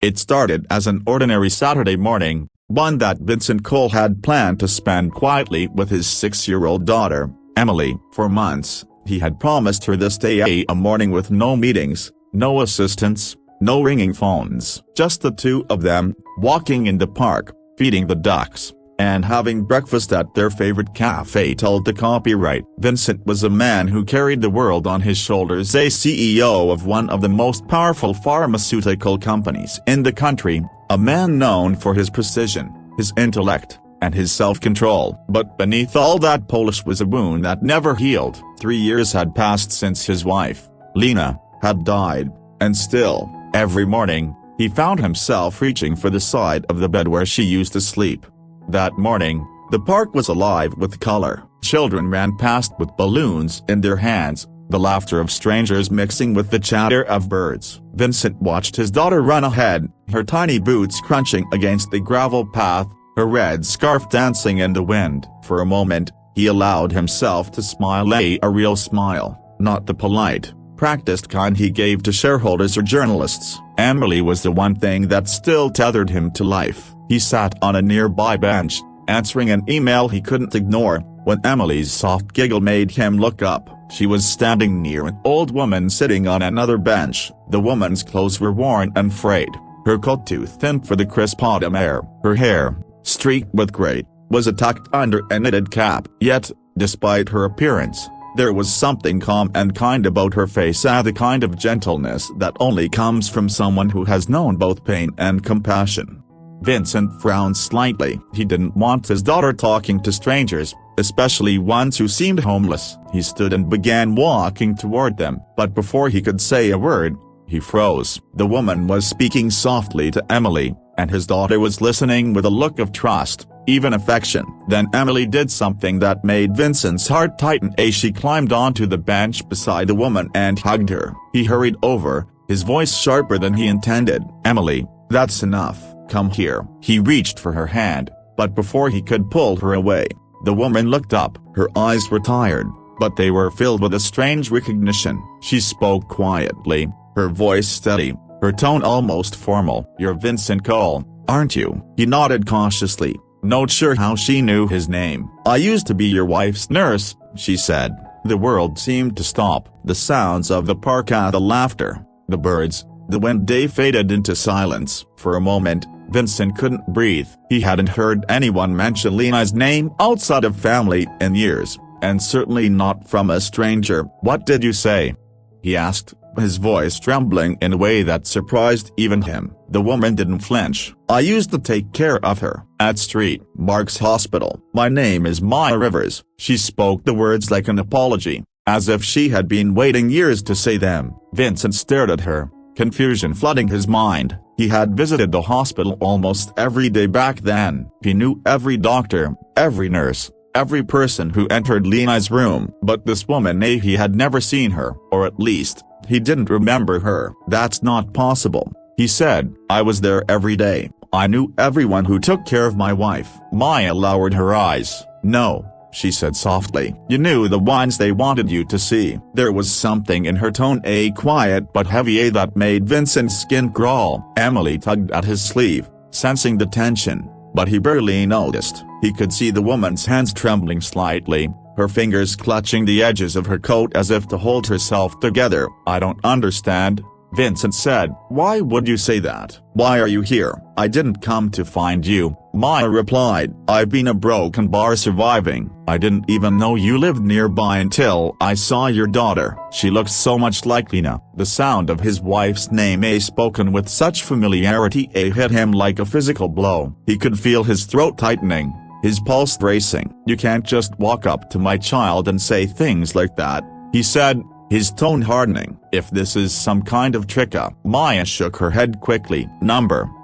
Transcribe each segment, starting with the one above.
It started as an ordinary Saturday morning, one that Vincent Cole had planned to spend quietly with his 6-year-old daughter, Emily. For months, he had promised her this day, a morning with no meetings, no assistants, no ringing phones. Just the two of them, walking in the park, feeding the ducks, and having breakfast at their favorite cafe. Told the copyright. Vincent was a man who carried the world on his shoulders, a CEO of one of the most powerful pharmaceutical companies in the country, a man known for his precision, his intellect, and his self-control. But beneath all that polish was a wound that never healed. 3 years had passed since his wife, Lena, had died, and still, every morning, he found himself reaching for the side of the bed where she used to sleep. That morning, the park was alive with color. Children ran past with balloons in their hands, the laughter of strangers mixing with the chatter of birds. Vincent watched his daughter run ahead, her tiny boots crunching against the gravel path, her red scarf dancing in the wind. For a moment, he allowed himself to smile, a real smile, not the polite, practiced kind he gave to shareholders or journalists. Emily was the one thing that still tethered him to life. He sat on a nearby bench, answering an email he couldn't ignore, when Emily's soft giggle made him look up. She was standing near an old woman sitting on another bench. The woman's clothes were worn and frayed, her coat too thin for the crisp autumn air. Her hair, streaked with gray, was tucked under a knitted cap. Yet, despite her appearance, there was something calm and kind about her face, the kind of gentleness that only comes from someone who has known both pain and compassion. Vincent frowned slightly. He didn't want his daughter talking to strangers, especially ones who seemed homeless. He stood and began walking toward them, but before he could say a word, he froze. The woman was speaking softly to Emily, and his daughter was listening with a look of trust, even affection. Then Emily did something that made Vincent's heart tighten. She climbed onto the bench beside the woman and hugged her. He hurried over, his voice sharper than he intended. "Emily, that's enough. Come here." He reached for her hand, but before he could pull her away, the woman looked up. Her eyes were tired, but they were filled with a strange recognition. She spoke quietly, her voice steady, her tone almost formal. "You're Vincent Cole, aren't you?" He nodded cautiously, not sure how she knew his name. "I used to be your wife's nurse," she said. The world seemed to stop. The sounds of the park, the laughter, the birds, the wind faded into silence. For a moment, Vincent couldn't breathe. He hadn't heard anyone mention Lena's name outside of family in years, and certainly not from a stranger. "What did you say?" he asked, his voice trembling in a way that surprised even him. The woman didn't flinch. "I used to take care of her at St. Mark's Hospital. My name is Maya Rivers." She spoke the words like an apology, as if she had been waiting years to say them. Vincent stared at her, confusion flooding his mind. He had visited the hospital almost every day back then. He knew every doctor, every nurse, every person who entered Lena's room. But this woman, he had never seen her, or at least, he didn't remember her. "That's not possible," he said. "I was there every day. I knew everyone who took care of my wife." Maya lowered her eyes. "No," she said softly. "You knew the ones they wanted you to see." There was something in her tone, quiet but heavy, that made Vincent's skin crawl. Emily tugged at his sleeve, sensing the tension, but he barely noticed. He could see the woman's hands trembling slightly, her fingers clutching the edges of her coat as if to hold herself together. "I don't understand," Vincent said. "Why would you say that? Why are you here?" "I didn't come to find you," Maya replied. "I've been a broken bar surviving. I didn't even know you lived nearby until I saw your daughter. She looks so much like Lena." The sound of his wife's name, spoken with such familiarity, hit him like a physical blow. He could feel his throat tightening, his pulse racing. "You can't just walk up to my child and say things like that," he said, his tone hardening. "If this is some kind of trick." Maya shook her head quickly.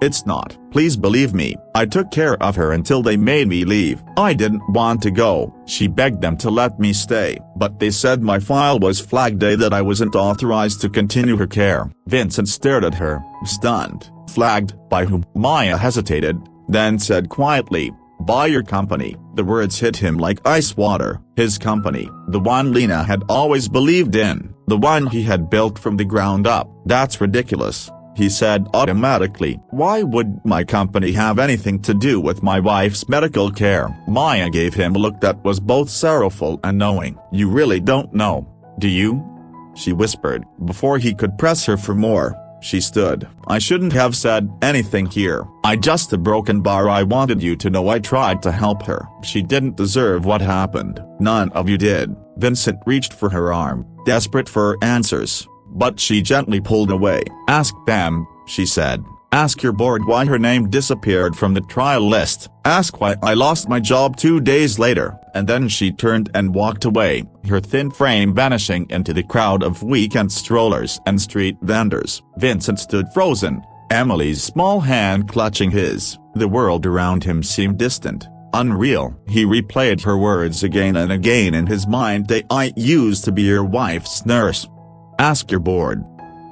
It's not. Please believe me, I took care of her until they made me leave. I didn't want to go." She begged them to let me stay, but they said my file was flagged, that I wasn't authorized to continue her care. Vincent stared at her, stunned. "Flagged? By whom?" Maya hesitated, then said quietly, "By your company." The words hit him like ice water. His company, the one Lena had always believed in, the one he had built from the ground up. "That's ridiculous," he said automatically. "Why would my company have anything to do with my wife's medical care?" Maya gave him a look that was both sorrowful and knowing. "You really don't know, do you?" she whispered. Before he could press her for more, she stood. "I shouldn't have said anything here. I just a broken bar. I wanted you to know I tried to help her. She didn't deserve what happened." "None of you did." Vincent reached for her arm, desperate for answers, but she gently pulled away. "Ask them," she said. "Ask your board why her name disappeared from the trial list. Ask why I lost my job 2 days later." And then she turned and walked away, her thin frame vanishing into the crowd of weekend strollers and street vendors. Vincent stood frozen, Emily's small hand clutching his. The world around him seemed distant, unreal. He replayed her words again and again in his mind. "I used to be your wife's nurse. Ask your board.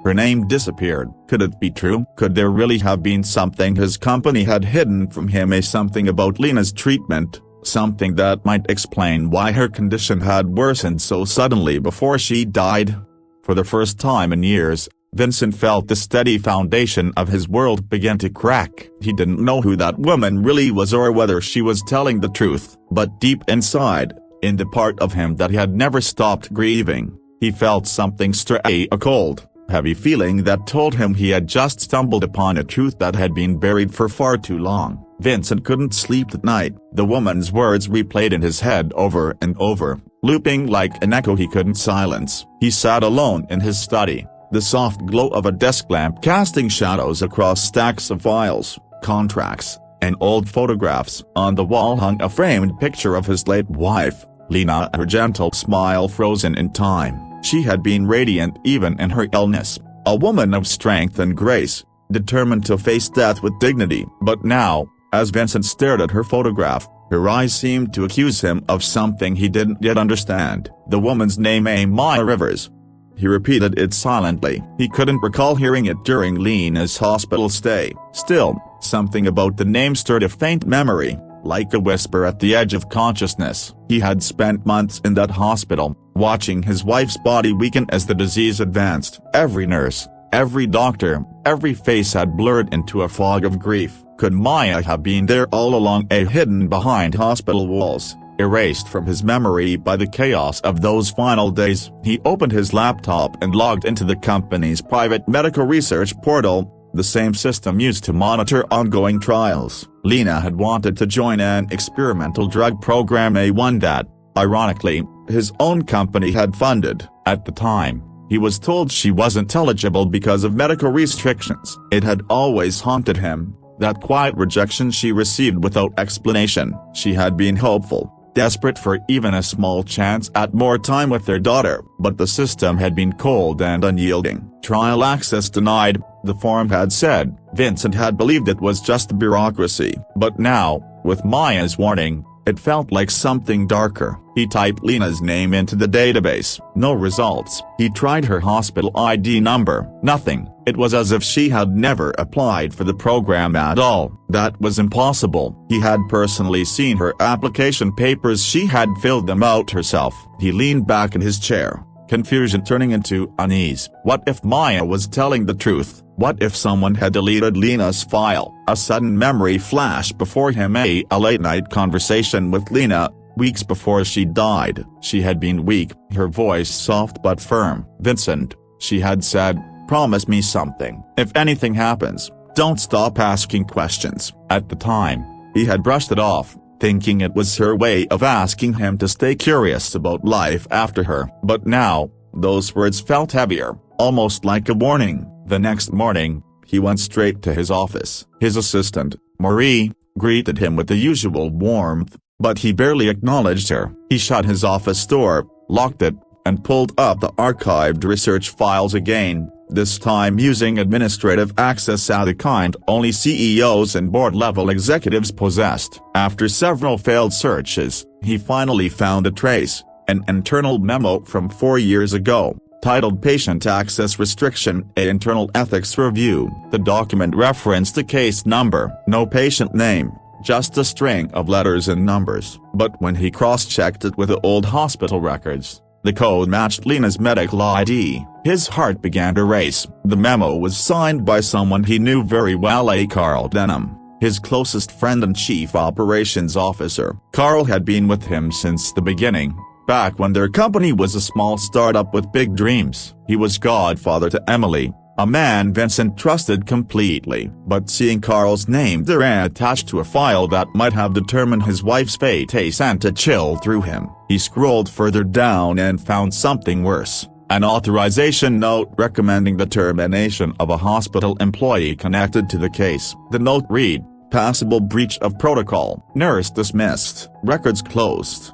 Her name disappeared." Could it be true? Could there really have been something his company had hidden from him? Something about Lena's treatment, something that might explain why her condition had worsened so suddenly before she died? For the first time in years, Vincent felt the steady foundation of his world begin to crack. He didn't know who that woman really was or whether she was telling the truth, but deep inside, in the part of him that had never stopped grieving, he felt something stray, a cold, heavy feeling that told him he had just stumbled upon a truth that had been buried for far too long. Vincent couldn't sleep that night. The woman's words replayed in his head over and over, looping like an echo he couldn't silence. He sat alone in his study, the soft glow of a desk lamp casting shadows across stacks of files, contracts, and old photographs. On the wall hung a framed picture of his late wife, Lena, her gentle smile frozen in time. She had been radiant even in her illness, a woman of strength and grace, determined to face death with dignity. But now, as Vincent stared at her photograph, her eyes seemed to accuse him of something he didn't yet understand. The woman's name, Maya Rivers. He repeated it silently. He couldn't recall hearing it during Lena's hospital stay. Still, something about the name stirred a faint memory, like a whisper at the edge of consciousness. He had spent months in that hospital, watching his wife's body weaken as the disease advanced. Every nurse, every doctor, every face had blurred into a fog of grief. Could Maya have been there all along, hidden behind hospital walls, erased from his memory by the chaos of those final days? He opened his laptop and logged into the company's private medical research portal, the same system used to monitor ongoing trials. Lena had wanted to join an experimental drug program, one that, ironically, his own company had funded. At the time, he was told she wasn't eligible because of medical restrictions. It had always haunted him, that quiet rejection she received without explanation. She had been hopeful, desperate for even a small chance at more time with their daughter, but the system had been cold and unyielding. Trial access denied, the form had said. Vincent had believed it was just bureaucracy. But now, with Maya's warning, it felt like something darker. He typed Lena's name into the database. No results. He tried her hospital ID number. Nothing. It was as if she had never applied for the program at all. That was impossible. He had personally seen her application papers. She had filled them out herself. He leaned back in his chair, confusion turning into unease. What if Maya was telling the truth? What if someone had deleted Lena's file? A sudden memory flashed before him, a late-night conversation with Lena, weeks before she died. She had been weak, her voice soft but firm. "Vincent," she had said, "promise me something. If anything happens, don't stop asking questions." At the time, he had brushed it off, thinking it was her way of asking him to stay curious about life after her. But now, those words felt heavier, almost like a warning. The next morning, he went straight to his office. His assistant, Marie, greeted him with the usual warmth, but he barely acknowledged her. He shut his office door, locked it, and pulled up the archived research files again, this time using administrative access of the kind only CEOs and board-level executives possessed. After several failed searches, he finally found a trace, an internal memo from 4 years ago, titled Patient Access Restriction, an Internal Ethics Review. The document referenced a case number. No patient name, just a string of letters and numbers. But when he cross-checked it with the old hospital records, The code matched Lena's medical ID. His heart began to race. The memo was signed by someone he knew very well, Carl Denham, his closest friend and chief operations officer. Carl had been with him since the beginning, back when their company was a small startup with big dreams. He was godfather to Emily, a man Vincent trusted completely. But seeing Carl's name there attached to a file that might have determined his wife's fate sent a chill through him. He scrolled further down and found something worse. An authorization note recommending the termination of a hospital employee connected to the case. The note read, "Possible breach of protocol. Nurse dismissed. Records closed."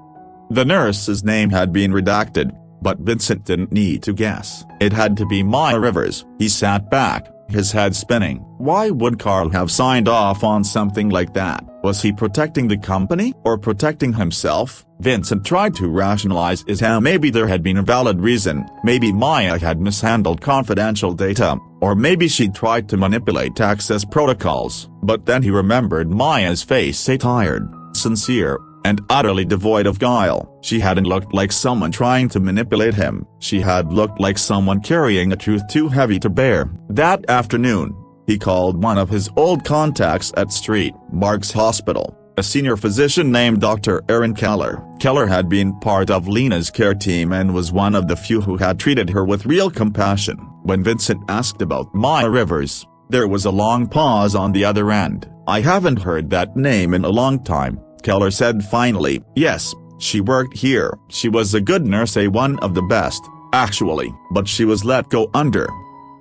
The nurse's name had been redacted, but Vincent didn't need to guess. It had to be Maya Rivers. He sat back, his head spinning. Why would Carl have signed off on something like that? Was he protecting the company, or protecting himself? Vincent tried to rationalize it. Maybe there had been a valid reason. Maybe Maya had mishandled confidential data, or maybe she tried to manipulate access protocols. But then he remembered Maya's face, tired, sincere, and utterly devoid of guile. She hadn't looked like someone trying to manipulate him. She had looked like someone carrying a truth too heavy to bear. That afternoon, he called one of his old contacts at St. Mark's Hospital, a senior physician named Dr. Aaron Keller. Keller had been part of Lena's care team and was one of the few who had treated her with real compassion. When Vincent asked about Maya Rivers, there was a long pause on the other end. "I haven't heard that name in a long time," Keller said finally. "Yes, she worked here. She was a good nurse, one of the best, actually, but she was let go under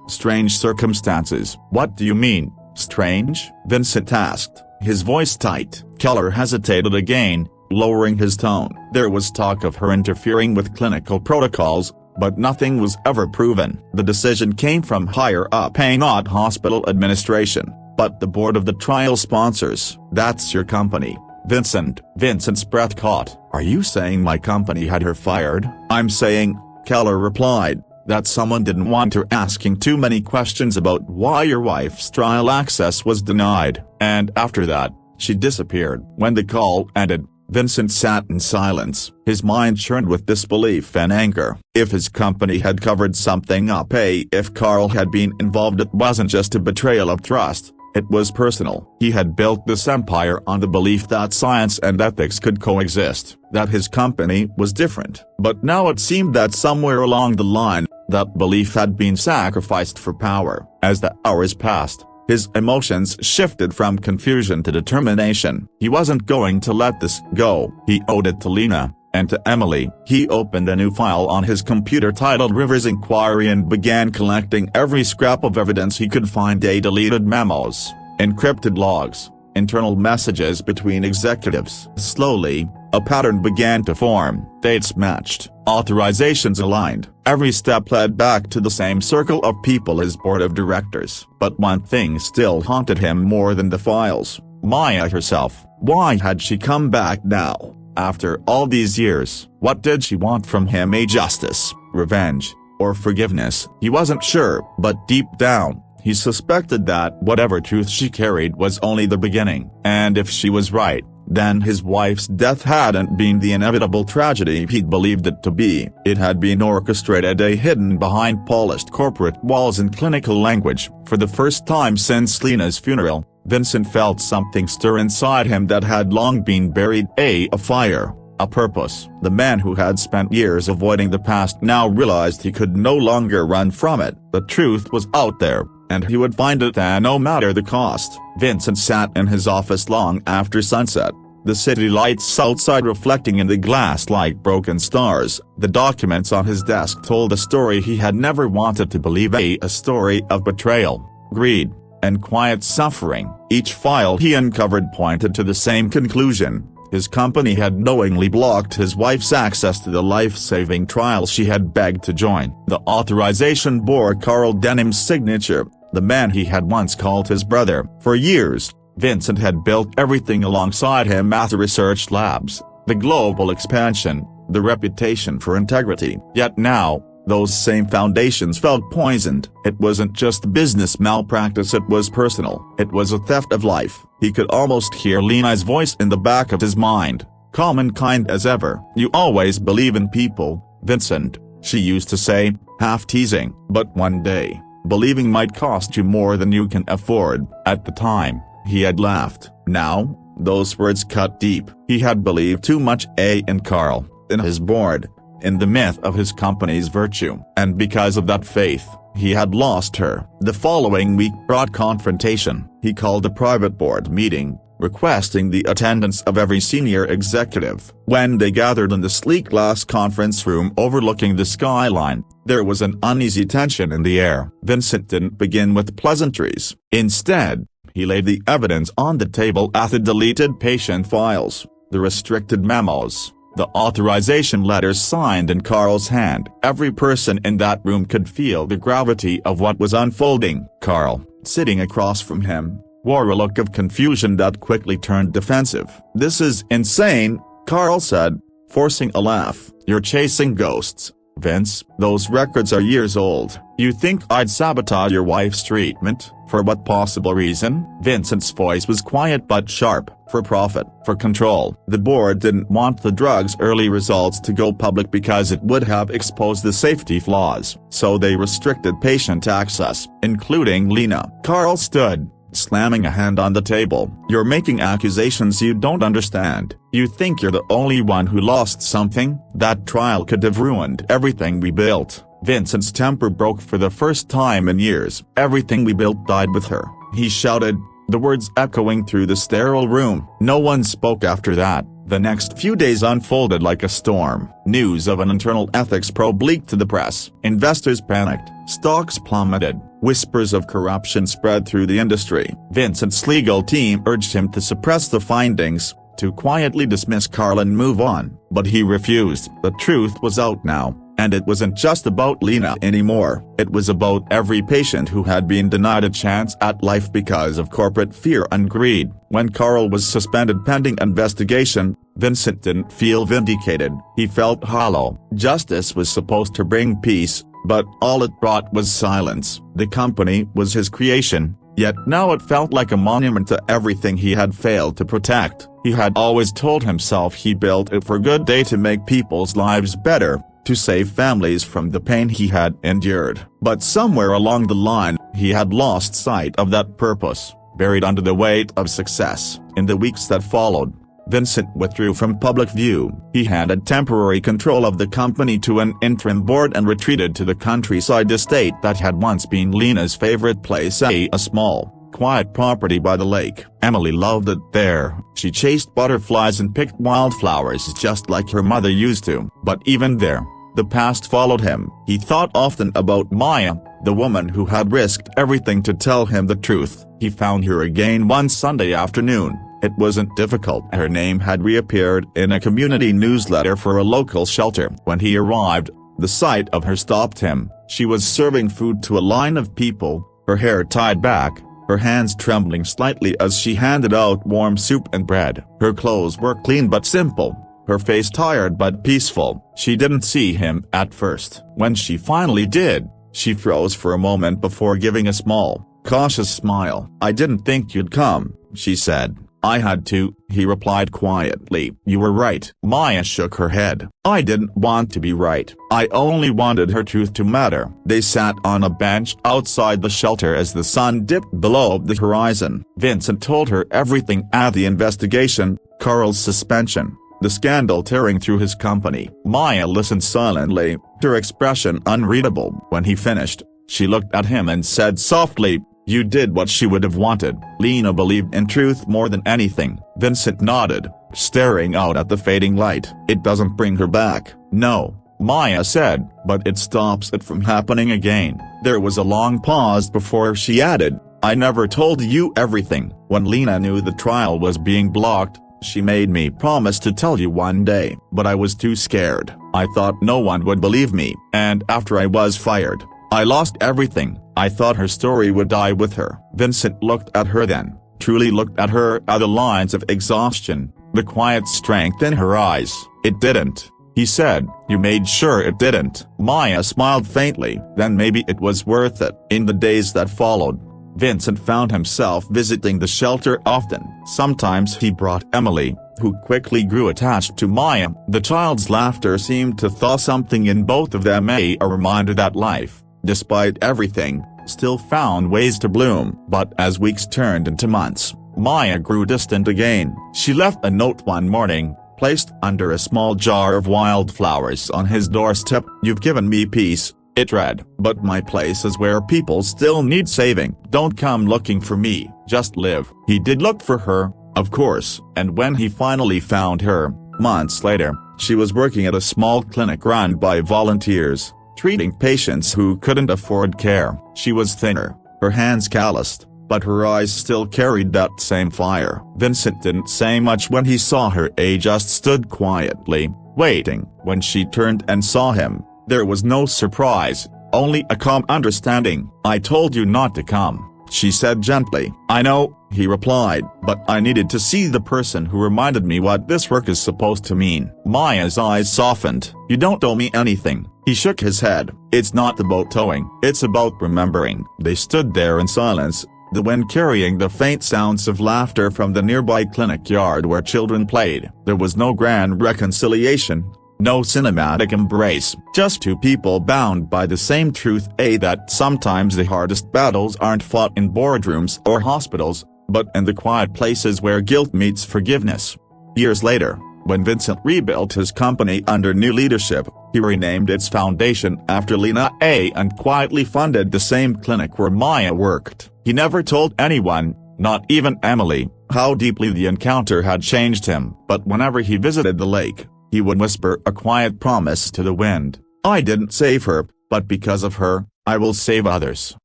strange circumstances." "What do you mean, strange?" Vincent asked, his voice tight. Keller hesitated again, lowering his tone. "There was talk of her interfering with clinical protocols, but nothing was ever proven. The decision came from higher up, not hospital administration, but the board of the trial sponsors." "That's your company, Vincent." Vincent's breath caught. "Are you saying my company had her fired?" "I'm saying," Keller replied, "that someone didn't want her asking too many questions about why your wife's trial access was denied. And after that, she disappeared." When the call ended, Vincent sat in silence, his mind churned with disbelief and anger. If his company had covered something up, if Carl had been involved, it wasn't just a betrayal of trust. It was personal. He had built this empire on the belief that science and ethics could coexist, that his company was different. But now it seemed that somewhere along the line, that belief had been sacrificed for power. As the hours passed, his emotions shifted from confusion to determination. He wasn't going to let this go. He owed it to Lena, and to Emily. He opened a new file on his computer titled Rivers Inquiry and began collecting every scrap of evidence he could find: deleted memos, encrypted logs, internal messages between executives. Slowly, a pattern began to form. Dates matched, authorizations aligned. Every step led back to the same circle of people, his board of directors. But one thing still haunted him more than the files: Maya herself. Why had she come back now? After all these years, what did she want from him? Justice, revenge, or forgiveness? He wasn't sure, but deep down, he suspected that whatever truth she carried was only the beginning. And if she was right, then his wife's death hadn't been the inevitable tragedy he'd believed it to be. It had been orchestrated, hidden behind polished corporate walls and clinical language. For the first time since Lena's funeral, Vincent felt something stir inside him that had long been buried: a fire, a purpose. The man who had spent years avoiding the past now realized he could no longer run from it. The truth was out there, and he would find it, no matter the cost. Vincent sat in his office long after sunset, the city lights outside reflecting in the glass like broken stars. The documents on his desk told a story he had never wanted to believe: a story of betrayal, greed, and quiet suffering. Each file he uncovered pointed to the same conclusion: his company had knowingly blocked his wife's access to the life-saving trial she had begged to join. The authorization bore Carl Denham's signature, the man he had once called his brother. For years, Vincent had built everything alongside him: the research labs, the global expansion, the reputation for integrity. Yet now, those same foundations felt poisoned. It wasn't just business malpractice, it was personal. It was a theft of life. He could almost hear Lena's voice in the back of his mind, calm and kind as ever. "You always believe in people, Vincent," she used to say, half teasing. "But one day, believing might cost you more than you can afford." At the time, he had laughed. Now, those words cut deep. He had believed too much in Carl, in his board, in the myth of his company's virtue. And because of that faith, he had lost her. The following week brought confrontation. He called a private board meeting, requesting the attendance of every senior executive. When they gathered in the sleek glass conference room overlooking the skyline, there was an uneasy tension in the air. Vincent didn't begin with pleasantries. Instead, he laid the evidence on the table: the deleted patient files, the restricted memos, the authorization letters signed in Carl's hand. Every person in that room could feel the gravity of what was unfolding. Carl, sitting across from him, wore a look of confusion that quickly turned defensive. "This is insane," Carl said, forcing a laugh. "You're chasing ghosts, Vince. Those records are years old. You think I'd sabotage your wife's treatment? For what possible reason?" Vincent's voice was quiet but sharp. "For profit, for control." The board didn't want the drug's early results to go public because it would have exposed the safety flaws, so they restricted patient access, including Lena. Carl stood, slamming a hand on the table. "You're making accusations you don't understand. You think you're the only one who lost something? That trial could have ruined everything we built." Vincent's temper broke for the first time in years. "Everything we built died with her," he shouted, the words echoing through the sterile room. No one spoke after that. The next few days unfolded like a storm. News of an internal ethics probe leaked to the press. Investors panicked. Stocks plummeted. Whispers of corruption spread through the industry. Vincent's legal team urged him to suppress the findings, to quietly dismiss Carl and move on. But he refused. The truth was out now. And it wasn't just about Lena anymore. It was about every patient who had been denied a chance at life because of corporate fear and greed. When Carl was suspended pending investigation, Vincent didn't feel vindicated. He felt hollow. Justice was supposed to bring peace, but all it brought was silence. The company was his creation, yet now it felt like a monument to everything he had failed to protect. He had always told himself he built it for good day to make people's lives better, to save families from the pain he had endured. But somewhere along the line, he had lost sight of that purpose, buried under the weight of success. In the weeks that followed, Vincent withdrew from public view. He handed temporary control of the company to an interim board and retreated to the countryside estate that had once been Lena's favorite place, a small, quiet property by the lake. Emily loved it there. She chased butterflies and picked wildflowers just like her mother used to. But even there, the past followed him. He thought often about Maya, the woman who had risked everything to tell him the truth. He found her again one Sunday afternoon. It wasn't difficult. Her name had reappeared in a community newsletter for a local shelter. When he arrived, the sight of her stopped him. She was serving food to a line of people, her hair tied back, her hands trembling slightly as she handed out warm soup and bread. Her clothes were clean but simple, her face tired but peaceful. She didn't see him at first. When she finally did, she froze for a moment before giving a small, cautious smile. "I didn't think you'd come," she said. "I had to," he replied quietly. "You were right." Maya shook her head. "I didn't want to be right. I only wanted her truth to matter." They sat on a bench outside the shelter as the sun dipped below the horizon. Vincent told her everything: the investigation, Carl's suspension, the scandal tearing through his company. Maya listened silently, her expression unreadable. When he finished, she looked at him and said softly, "You did what she would have wanted." Lena believed in truth more than anything. Vincent nodded, staring out at the fading light. "It doesn't bring her back." "No," Maya said, "but it stops it from happening again." There was a long pause before she added, "I never told you everything." When Lena knew the trial was being blocked, she made me promise to tell you one day. But I was too scared. I thought no one would believe me. And after I was fired, I lost everything. I thought her story would die with her. Vincent looked at her then, truly looked at her, at the lines of exhaustion, the quiet strength in her eyes. "It didn't," he said. "You made sure it didn't." Maya smiled faintly. "Then maybe it was worth it." In the days that followed, Vincent found himself visiting the shelter often. Sometimes he brought Emily, who quickly grew attached to Maya. The child's laughter seemed to thaw something in both of them, a reminder that life, despite everything, still found ways to bloom. But as weeks turned into months, Maya grew distant again. She left a note one morning, placed under a small jar of wildflowers on his doorstep. "You've given me peace," it read, "but my place is where people still need saving. Don't come looking for me, just live." He did look for her, of course, and when he finally found her, months later, she was working at a small clinic run by volunteers, treating patients who couldn't afford care. She was thinner, her hands calloused, but her eyes still carried that same fire. Vincent didn't say much when he saw her. He just stood quietly, waiting. When she turned and saw him, there was no surprise, only a calm understanding. "I told you not to come," she said gently. "I know," he replied, "but I needed to see the person who reminded me what this work is supposed to mean." Maya's eyes softened. "You don't owe me anything." He shook his head. "It's not about owing, it's about remembering." They stood there in silence, the wind carrying the faint sounds of laughter from the nearby clinic yard where children played. There was no grand reconciliation, no cinematic embrace, just two people bound by the same truth, that sometimes the hardest battles aren't fought in boardrooms or hospitals, but in the quiet places where guilt meets forgiveness. Years later, when Vincent rebuilt his company under new leadership, he renamed its foundation after Lena and quietly funded the same clinic where Maya worked. He never told anyone, not even Emily, how deeply the encounter had changed him. But whenever he visited the lake, he would whisper a quiet promise to the wind. "I didn't save her, but because of her, I will save others."